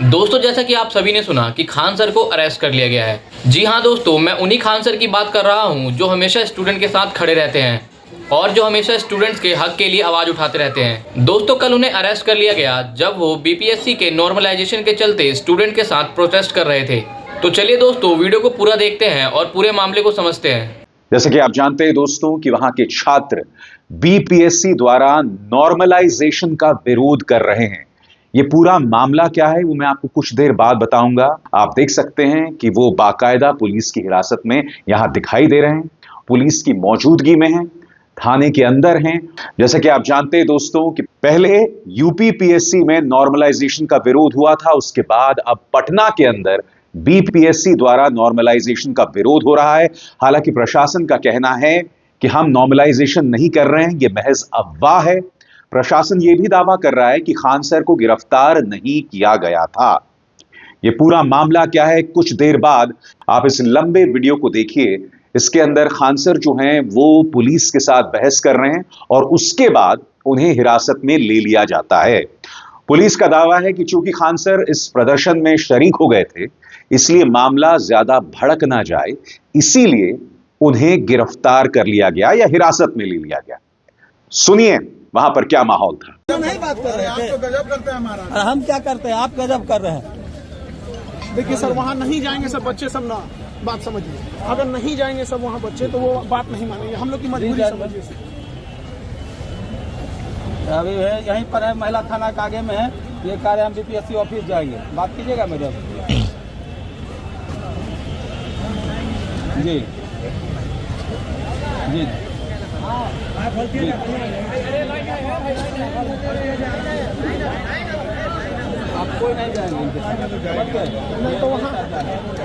दोस्तों, जैसा कि आप सभी ने सुना कि खान सर को अरेस्ट कर लिया गया है। जी हाँ दोस्तों, मैं उन्हीं खान सर की बात कर रहा हूँ जो हमेशा स्टूडेंट के साथ खड़े रहते हैं और जो हमेशा स्टूडेंट्स के हक के लिए आवाज़ उठाते रहते हैं। दोस्तों, कल उन्हें अरेस्ट कर लिया गया जब वो बीपीएससी के नॉर्मलाइजेशन के चलते स्टूडेंट के साथ प्रोटेस्ट कर रहे थे। तो चलिए दोस्तों, वीडियो को पूरा देखते हैं और पूरे मामले को समझते हैं। जैसे कि आप जानते हैं दोस्तों कि वहां के छात्र बीपीएससी द्वारा नॉर्मलाइजेशन का विरोध कर रहे हैं। ये पूरा मामला क्या है वो मैं आपको कुछ देर बाद बताऊंगा। आप देख सकते हैं कि वो बाकायदा पुलिस की हिरासत में यहां दिखाई दे रहे हैं, पुलिस की मौजूदगी में हैं, थाने के अंदर हैं। जैसे कि आप जानते हैं दोस्तों कि पहले यूपीपीएससी में नॉर्मलाइजेशन का विरोध हुआ था, उसके बाद अब पटना के अंदर बीपीएससी द्वारा नॉर्मलाइजेशन का विरोध हो रहा है। हालांकि प्रशासन का कहना है कि हम नॉर्मलाइजेशन नहीं कर रहे हैं, यह महज अफवाह है। प्रशासन यह भी दावा कर रहा है कि खान सर को गिरफ्तार नहीं किया गया था। यह पूरा मामला क्या है, कुछ देर बाद आप इस लंबे वीडियो को देखिए। इसके अंदर खान सर जो हैं वो पुलिस के साथ बहस कर रहे हैं और उसके बाद उन्हें हिरासत में ले लिया जाता है। पुलिस का दावा है कि चूंकि खान सर इस प्रदर्शन में शरीक हो गए थे, इसलिए मामला ज्यादा भड़क ना जाए, इसीलिए उन्हें गिरफ्तार कर लिया गया या हिरासत में ले लिया गया। सुनिए वहां पर क्या माहौल था। हम नहीं बात कर रहे हैं, आप तो गजब करते हैं हमारा। हम क्या करते हैं, आप गजब कर रहे हैं। देखिए सर, वहाँ नहीं जाएंगे सब बच्चे, सब ना बात समझिए। अगर नहीं जाएंगे सब वहाँ बच्चे तो वो बात नहीं मानेंगे, हम लोग की मजबूरी समझिए। अभी है यहीं पर है, महिला थाना के आगे में है ये कार्य। हम बीपीएससी ऑफिस जाएंगे, बात कीजिएगा मेरे जी जी जी। आप कोई नहीं जाएंगे नहीं तो वहाँ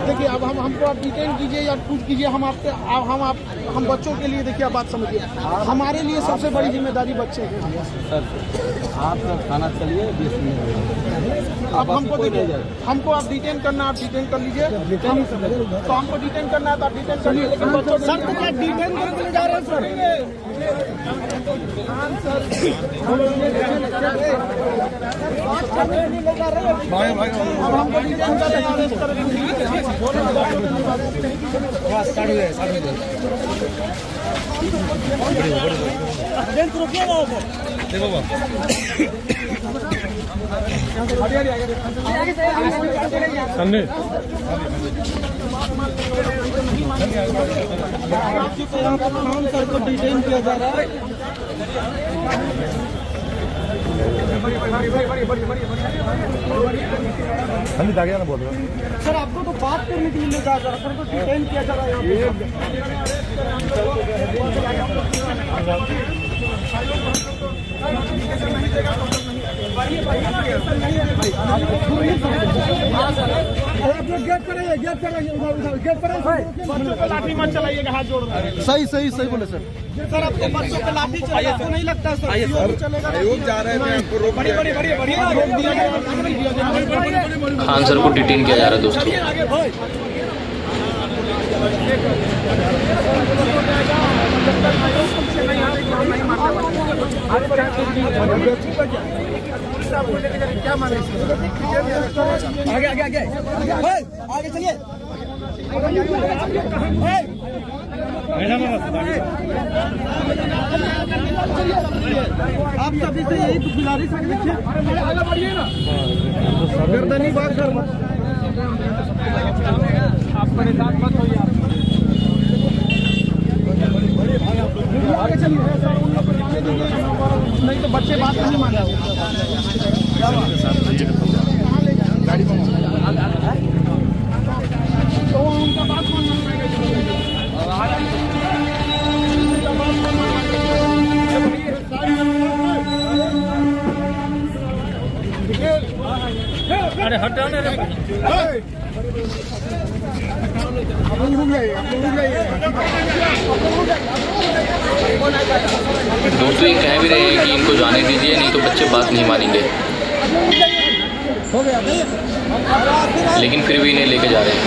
देखिए, अब हमको आप डिटेन कीजिए या कुछ कीजिए, हम बच्चों के लिए देखिए, आप बात समझिए। हमारे लिए सबसे बड़ी जिम्मेदारी बच्चे हैं। सर आप सब थाना चलिए, अब हमको देखिए, हमको आप डिटेन करना, आप डिटेन कर लीजिए। तो हमको डिटेन करना है तो आप डिटेन कर लीजिए, लेकिन बच्चों सर तो क्या डिटेन करके जा रहे हैं सर। अब हमको डिटेन सर को डिटेन किया जा रहा है। सर आपको तो बात करने के लिए ले जा रहा है, सर को डिटेन किया जा रहा है। लाठी मत चलाइएगा, हाथ जोड़ रहा है। सही बोले सर। सर आपको बच्चों पे लाठी चलाइए, आपको नहीं लगता सर चलेगा? जा रहे हैं, खान सर को डिटेन किया जा रहा है दोस्तों। क्या माने? आगे चलिए। आप सभी से यही गुजारिश है, गर्दनी बात कर मत, आप परेशान मत होइए। आगे चलिए, नहीं तो बच्चे बात नहीं माने। तो उनका बात अरे हटाने रे दोस्तों, ये कह भी रहे हैं कि इनको जाने दीजिए, नहीं तो बच्चे बात नहीं मानेंगे, लेकिन फिर भी इन्हें लेके जा रहे हैं।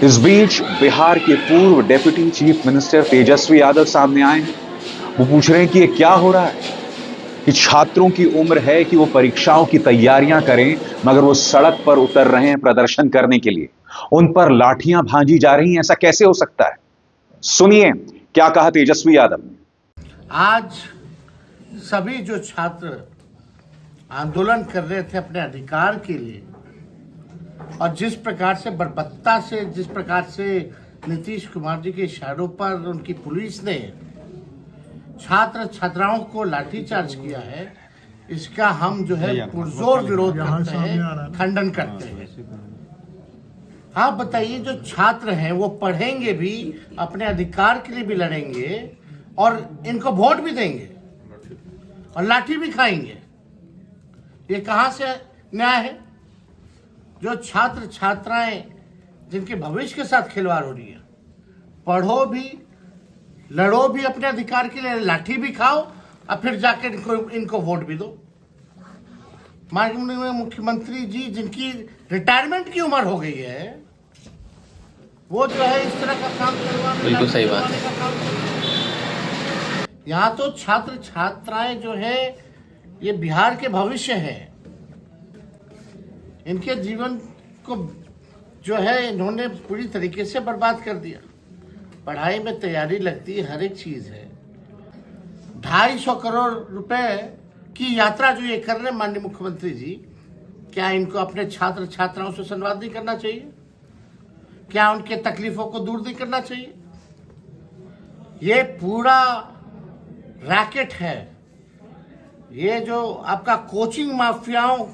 इस बीच बिहार के पूर्व deputy chief minister Tejashwi Yadav सामने आए हैं। वो पूछ रहे हैं कि ये क्या हो रहा है कि छात्रों की उम्र है कि वो परीक्षाओं की तैयारियां करें, मगर वो सड़क पर उतर रहे हैं प्रदर्शन करने के लिए, उन पर लाठियां भांजी जा रही हैं। ऐसा कैसे हो सकता है? सुनिए क्या कहा तेजस्वी यादव ने। आज सभी जो छात्र आंदोलन कर रहे थे अपने अधिकार के लिए, और जिस प्रकार से बर्बरता से, जिस प्रकार से नीतीश कुमार जी के इशारों पर उनकी पुलिस ने छात्र छात्राओं को लाठीचार्ज किया है, इसका हम जो है पुरजोर विरोध करते हैं, खंडन करते हैं। आप बताइए, जो छात्र हैं वो पढ़ेंगे भी, अपने अधिकार के लिए भी लड़ेंगे और इनको वोट भी देंगे और लाठी भी खाएंगे। ये कहां से न्याय है? जो छात्र छात्राएं जिनके भविष्य के साथ खिलवाड़ हो रही है, पढ़ो भी, लड़ो भी अपने अधिकार के लिए, लाठी भी खाओ और फिर जाकर इनको वोट भी दो। माननीय मुख्यमंत्री जी जिनकी रिटायरमेंट की उम्र हो गई है, वो जो है इस तरह का काम करवा, बिल्कुल सही बात है। यहाँ तो छात्र छात्राएं जो है ये बिहार के भविष्य है, इनके जीवन को जो है इन्होंने पूरी तरीके से बर्बाद कर दिया। पढ़ाई में तैयारी लगती है, हर एक चीज है। 250 करोड़ रुपए की यात्रा जो ये कर रहे हैं माननीय मुख्यमंत्री जी, क्या इनको अपने छात्र छात्राओं से संवाद नहीं करना चाहिए? क्या उनके तकलीफों को दूर नहीं करना चाहिए? ये पूरा रैकेट है, ये जो आपका कोचिंग माफियाओं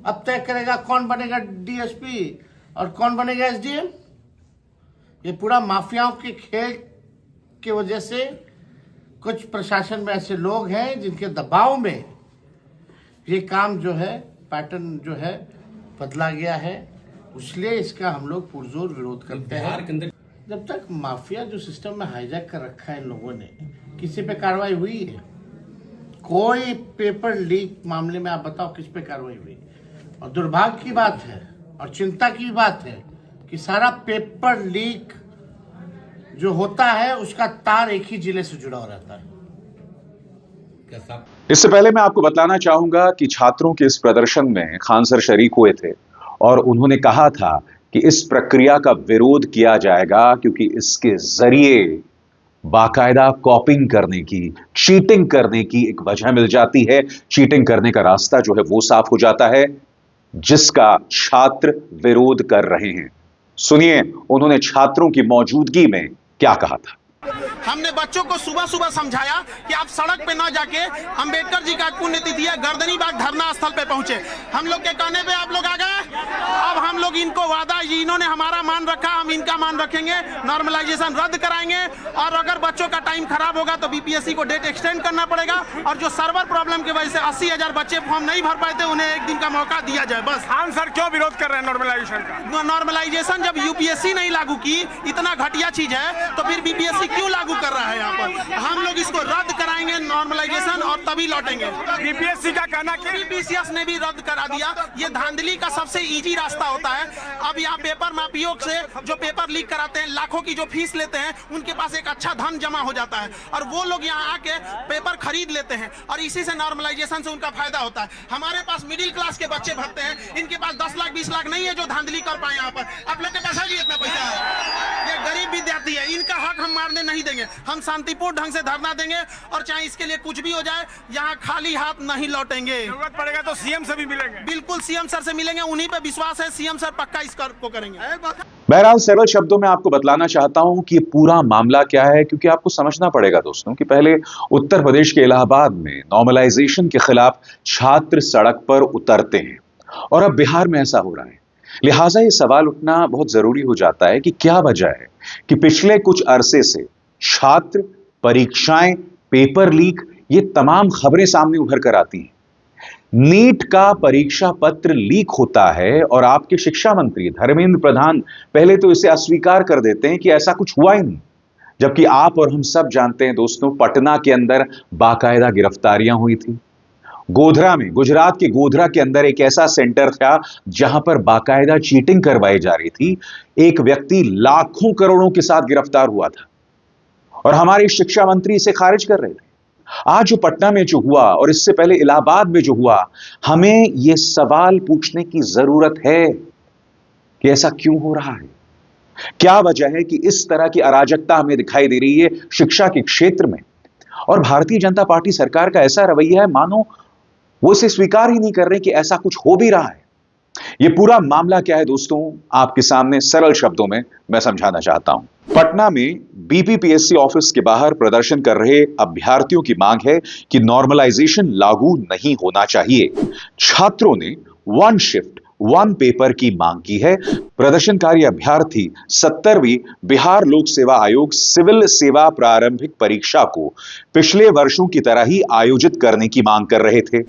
अब तय करेगा कौन बनेगा डीएसपी और कौन बनेगा एसडीएम। ये पूरा माफियाओं के खेल की वजह से कुछ प्रशासन में ऐसे लोग हैं जिनके दबाव में ये काम जो है, पैटर्न जो है बदला गया है। इसलिए इसका हम लोग पुरजोर विरोध करते हैं। जब तक माफिया जो सिस्टम में हाईजैक कर रखा है इन लोगों ने, किसी पे कार्रवाई हुई है? कोई पेपर लीक मामले में आप बताओ किस पे कार्रवाई हुई? और दुर्भाग्य की बात है और चिंता की बात है कि सारा पेपर लीक जो होता है उसका तार एक ही जिले से जुड़ा हो रहता है। इससे पहले मैं आपको बताना चाहूंगा कि छात्रों के इस प्रदर्शन में खान सर शरीक हुए थे और उन्होंने कहा था कि इस प्रक्रिया का विरोध किया जाएगा क्योंकि इसके जरिए बाकायदा कॉपिंग करने की, चीटिंग करने की एक वजह मिल जाती है। चीटिंग करने का रास्ता जो है वो साफ हो जाता है, जिसका छात्र विरोध कर रहे हैं। सुनिए उन्होंने छात्रों की मौजूदगी में क्या कहा था। हमने बच्चों को सुबह सुबह समझाया कि आप सड़क पे ना जाके, अंबेडकर जी का पुण्यतिथि है, गर्दनी बाग धरना स्थल पे पहुंचे। हम लोग के कहने पे आप लोग आ गए। अब हम लोग इनको वादा, इन्होंने हमारा मान रखा, हम इनका मान रखेंगे। नॉर्मलाइजेशन रद्द कराएंगे और अगर बच्चों का टाइम खराब होगा तो बीपीएससी को डेट एक्सटेंड करना पड़ेगा। और जो सर्वर प्रॉब्लम की वजह से 80,000 बच्चे फॉर्म नहीं भर पाए थे, उन्हें एक दिन का मौका दिया जाए बस। खान सर क्यों विरोध कर रहे हैं नॉर्मलाइजेशन का? नॉर्मलाइजेशन जब यूपीएससी नहीं लागू की, इतना घटिया चीज है, तो फिर बीपीएससी क्यों लागू कर रहा है? यहाँ पर हम लोग इसको रद्द कराएंगे नॉर्मलाइजेशन और तभी लौटेंगे। बीपीएससी का कहना कि बीपीसीएस ने भी रद्द करा दिया। ये धांधली का सबसे इजी रास्ता होता है। अब यहाँ पेपर माफियों से जो पेपर लीक कराते हैं, लाखों की जो फीस लेते हैं, उनके पास एक अच्छा धन जमा हो जाता है और वो लोग यहाँ आके पेपर खरीद लेते हैं और इसी से नॉर्मलाइजेशन से उनका फायदा होता है। हमारे पास मिडिल क्लास के बच्चे भरते हैं, इनके पास 10 लाख 20 लाख नहीं है जो धांधली कर पाए। यहाँ पर आप लोग के पास है इतना पैसा है? ये गरीब विद्यार्थी है, इनका हक हम मारने नहीं देंगे। हम शांतिपूर्ण ढंग से धरना देंगे और चाहे इसके लिए कुछ भी हो जाए, यहाँ खाली हाथ नहीं लौटेंगे। जरूरत पड़ेगा तो सीएम से भी मिलेंगे। बिल्कुल सीएम सर से मिलेंगे, उन्हीं पे विश्वास है। सीएम सर पक्का इस को करेंगे। बहरहाल सरल शब्दों में आपको बतलाना चाहता हूं कि ये पूरा मामला क्या है, क्योंकि आपको समझना पड़ेगा दोस्तों कि पहले उत्तर प्रदेश के इलाहाबाद में नॉर्मलाइजेशन के खिलाफ छात्र सड़क पर उतरते हैं और अब बिहार में ऐसा हो रहा है। लिहाजा ये सवाल उठना बहुत जरूरी हो जाता है कि क्या वजह है कि पिछले कुछ अरसे से छात्र, परीक्षाएं, पेपर लीक, ये तमाम खबरें सामने उभर कर आती हैं। नीट का परीक्षा पत्र लीक होता है और आपके शिक्षा मंत्री धर्मेंद्र प्रधान पहले तो इसे अस्वीकार कर देते हैं कि ऐसा कुछ हुआ ही नहीं, जबकि आप और हम सब जानते हैं दोस्तों, पटना के अंदर बाकायदा गिरफ्तारियां हुई थी गोधरा में, गुजरात के गोधरा के अंदर एक ऐसा सेंटर था जहां पर बाकायदा चीटिंग करवाई जा रही थी। एक व्यक्ति लाखों करोड़ों के साथ गिरफ्तार हुआ था और हमारे शिक्षा मंत्री इसे खारिज कर रहे थे। आज जो पटना में जो हुआ और इससे पहले इलाहाबाद में जो हुआ, हमें यह सवाल पूछने की जरूरत है कि ऐसा क्यों हो रहा है। क्या वजह है कि इस तरह की अराजकता हमें दिखाई दे रही है शिक्षा के क्षेत्र में, और भारतीय जनता पार्टी सरकार का ऐसा रवैया है मानो वो इसे स्वीकार ही नहीं कर रहे कि ऐसा कुछ हो भी रहा है। यह पूरा मामला क्या है दोस्तों, आपके सामने सरल शब्दों में मैं समझाना चाहता हूं। पटना में बीपीपीएससी ऑफिस के बाहर प्रदर्शन कर रहे अभ्यर्थियों की मांग है कि नॉर्मलाइजेशन लागू नहीं होना चाहिए। छात्रों ने वन शिफ्ट वन पेपर की मांग की है। प्रदर्शनकारी अभ्यर्थी 70वीं बिहार लोक सेवा आयोग सिविल सेवा प्रारंभिक परीक्षा को पिछले वर्षों की तरह ही आयोजित करने की मांग कर रहे थे।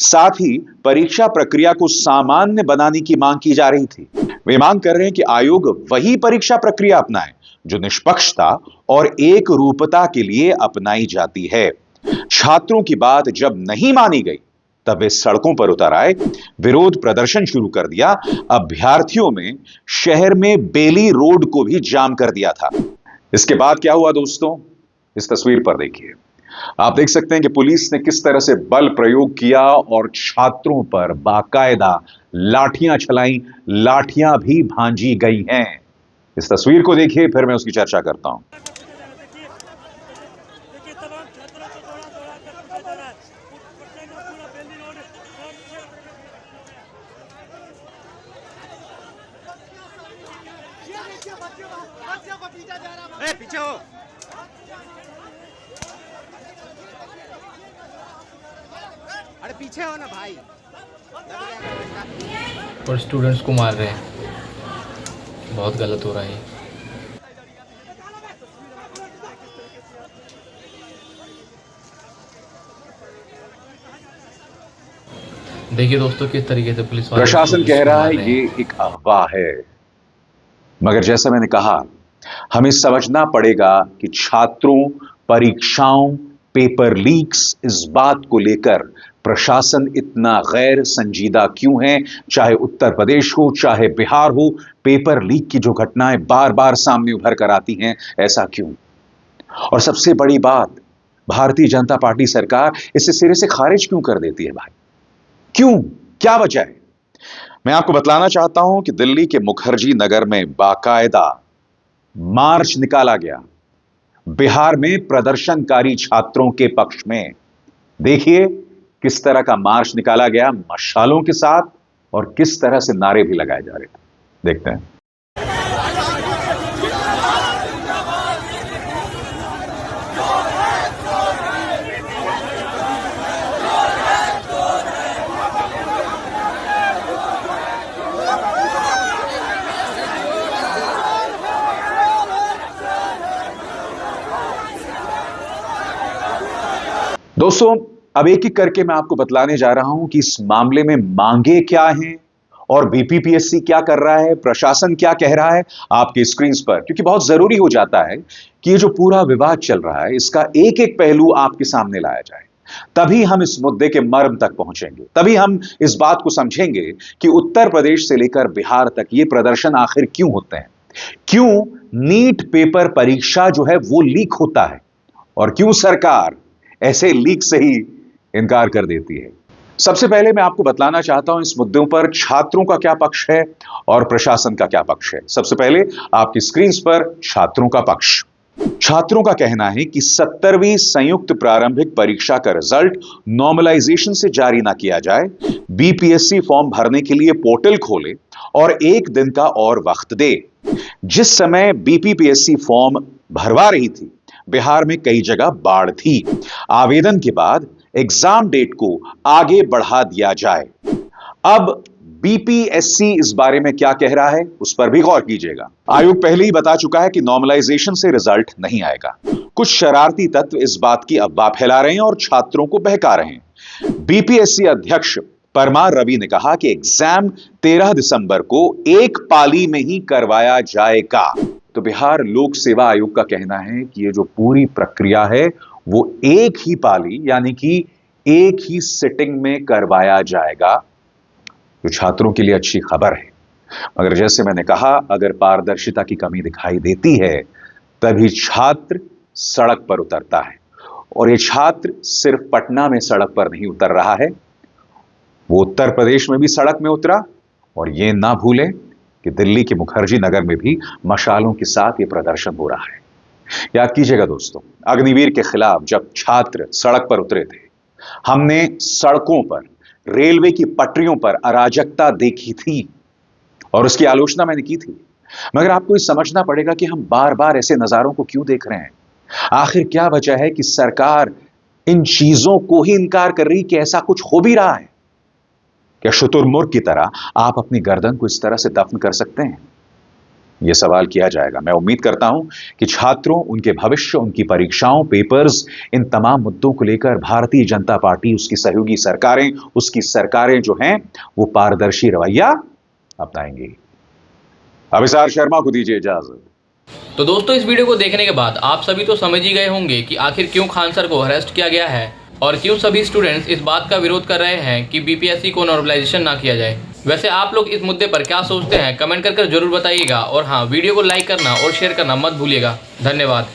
साथ ही परीक्षा प्रक्रिया को सामान्य बनाने की मांग की जा रही थी। वे मांग कर रहे हैं कि आयोग वही परीक्षा प्रक्रिया अपनाए जो निष्पक्षता और एक रूपता के लिए अपनाई जाती है। छात्रों की बात जब नहीं मानी गई तब वे सड़कों पर उतर आए, विरोध प्रदर्शन शुरू कर दिया। अभ्यर्थियों में शहर में बेली रोड को भी जाम कर दिया था। इसके बाद क्या हुआ दोस्तों, इस तस्वीर पर देखिए। आप देख सकते हैं कि पुलिस ने किस तरह से बल प्रयोग किया और छात्रों पर बाकायदा लाठियां चलाई, लाठियां भी भांजी गई हैं। इस तस्वीर को देखिए, फिर मैं उसकी चर्चा करता हूं। पीछे हो। अरे पीछे हो ना भाई। और स्टूडेंट्स को मार रहे हैं, बहुत गलत हो रहा है। देखिए दोस्तों किस तरीके से पुलिस वाले प्रशासन कह रहा है ये एक अफवाह है, मगर जैसा मैंने कहा हमें समझना पड़ेगा कि छात्रों, परीक्षाओं, पेपर लीक्स, इस बात को लेकर प्रशासन इतना गैर संजीदा क्यों है। चाहे उत्तर प्रदेश हो, चाहे बिहार हो, पेपर लीक की जो घटनाएं बार बार सामने उभर कर आती हैं, ऐसा क्यों। और सबसे बड़ी बात, भारतीय जनता पार्टी सरकार इसे सिरे से खारिज क्यों कर देती है भाई, क्यों, क्या वजह है। मैं आपको बतलाना चाहता हूं कि दिल्ली के मुखर्जी नगर में बाकायदा मार्च निकाला गया, बिहार में प्रदर्शनकारी छात्रों के पक्ष में। देखिए किस तरह का मार्च निकाला गया, मशालों के साथ, और किस तरह से नारे भी लगाए जा रहे थे। देखते हैं। दोस्तों अब एक एक करके मैं आपको बतलाने जा रहा हूं कि इस मामले में मांगे क्या हैं और बीपीपीएससी क्या कर रहा है, प्रशासन क्या कह रहा है आपके स्क्रीन पर, क्योंकि बहुत जरूरी हो जाता है कि ये जो पूरा विवाद चल रहा है इसका एक एक पहलू आपके सामने लाया जाए। तभी हम इस मुद्दे के मर्म तक पहुंचेंगे, तभी हम इस बात को समझेंगे कि उत्तर प्रदेश से लेकर बिहार तक ये प्रदर्शन आखिर क्यों होते हैं, क्यों नीट पेपर परीक्षा जो है वो लीक होता है, और क्यों सरकार ऐसे लीक से ही इनकार कर देती है। सबसे पहले मैं आपको बतलाना चाहता हूं इस मुद्दों पर छात्रों का क्या पक्ष है और प्रशासन का क्या पक्ष है। सबसे पहले आपकी स्क्रीन पर छात्रों का पक्ष। छात्रों का कहना है कि 70वीं संयुक्त प्रारंभिक परीक्षा का रिजल्ट नॉर्मलाइजेशन से जारी ना किया जाए, बीपीएससी फॉर्म भरने के लिए पोर्टल खोले और एक दिन का और वक्त दे। जिस समय बीपीपीएससी फॉर्म भरवा रही थी, बिहार में कई जगह बाढ़ थी। आवेदन के बाद एग्जाम डेट को आगे बढ़ा दिया जाए। अब बीपीएससी इस बारे में क्या कह रहा है उस पर भी गौर कीजिएगा। आयोग पहले ही बता चुका है कि नॉर्मलाइजेशन से रिजल्ट नहीं आएगा। कुछ शरारती तत्व इस बात की अफवाह फैला रहे हैं और छात्रों को बहका रहे हैं। बीपीएससी अध्यक्ष परमार रवि ने कहा कि एग्जाम 13 दिसंबर को एक पाली में ही करवाया जाएगा। तो बिहार लोक सेवा आयोग का कहना है कि ये जो पूरी प्रक्रिया है वो एक ही पाली यानी कि एक ही सिटिंग में करवाया जाएगा, जो छात्रों के लिए अच्छी खबर है। मगर जैसे मैंने कहा, अगर पारदर्शिता की कमी दिखाई देती है तभी छात्र सड़क पर उतरता है। और ये छात्र सिर्फ पटना में सड़क पर नहीं उतर रहा है, वो उत्तर प्रदेश में भी सड़क में उतरा। और ये ना भूलें कि दिल्ली के मुखर्जी नगर में भी मशालों के साथ ये प्रदर्शन हो रहा है। याद कीजिएगा दोस्तों, अग्निवीर के खिलाफ जब छात्र सड़क पर उतरे थे, हमने सड़कों पर, रेलवे की पटरियों पर अराजकता देखी थी और उसकी आलोचना मैंने की थी। मगर आपको ये समझना पड़ेगा कि हम बार बार ऐसे नजारों को क्यों देख रहे हैं। आखिर क्या वजह है कि सरकार इन चीजों को ही इनकार कर रही कि ऐसा कुछ हो भी रहा है? क्या शुतुरमुर्ग की तरह आप अपनी गर्दन को इस तरह से दफन कर सकते हैं? यह सवाल किया जाएगा। मैं उम्मीद करता हूं कि छात्रों, उनके भविष्य, उनकी परीक्षाओं, पेपर्स, इन तमाम मुद्दों को लेकर भारतीय जनता पार्टी, उसकी सहयोगी सरकारें, उसकी सरकारें जो हैं वो पारदर्शी रवैया अपनाएंगी। अभिसार शर्मा को दीजिए इजाजत। तो दोस्तों, इस वीडियो को देखने के बाद आप सभी तो समझ ही गए होंगे कि आखिर क्यों खान सर को अरेस्ट किया गया है और क्यों सभी स्टूडेंट्स इस बात का विरोध कर रहे हैं कि बीपीएससी को नॉर्मलाइजेशन ना किया जाए। वैसे आप लोग इस मुद्दे पर क्या सोचते हैं, कमेंट कर जरूर बताइएगा। और हाँ, वीडियो को लाइक करना और शेयर करना मत भूलिएगा। धन्यवाद।